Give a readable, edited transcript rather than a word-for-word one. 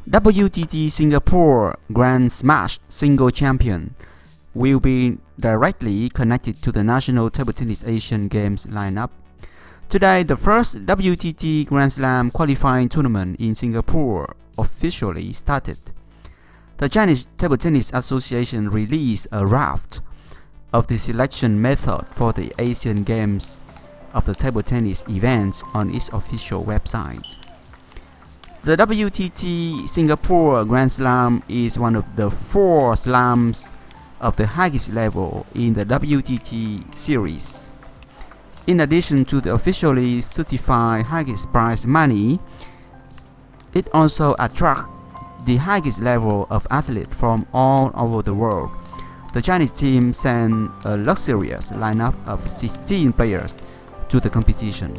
WTT Singapore Grand Smash Single Champion will be directly connected to the National Table Tennis Asian Games lineup. Today, the first WTT Grand Slam qualifying tournament in Singapore officially started. The Chinese Table Tennis Association released a draft of the selection method for the Asian Games of the table tennis events on its official website. The WTT Singapore Grand Slam is one of the 4 slams of the highest level in the WTT series. In addition to the officially certified highest prize money, it also attracts the highest level of athletes from all over the world. The Chinese team sent a luxurious lineup of 16 players to the competition.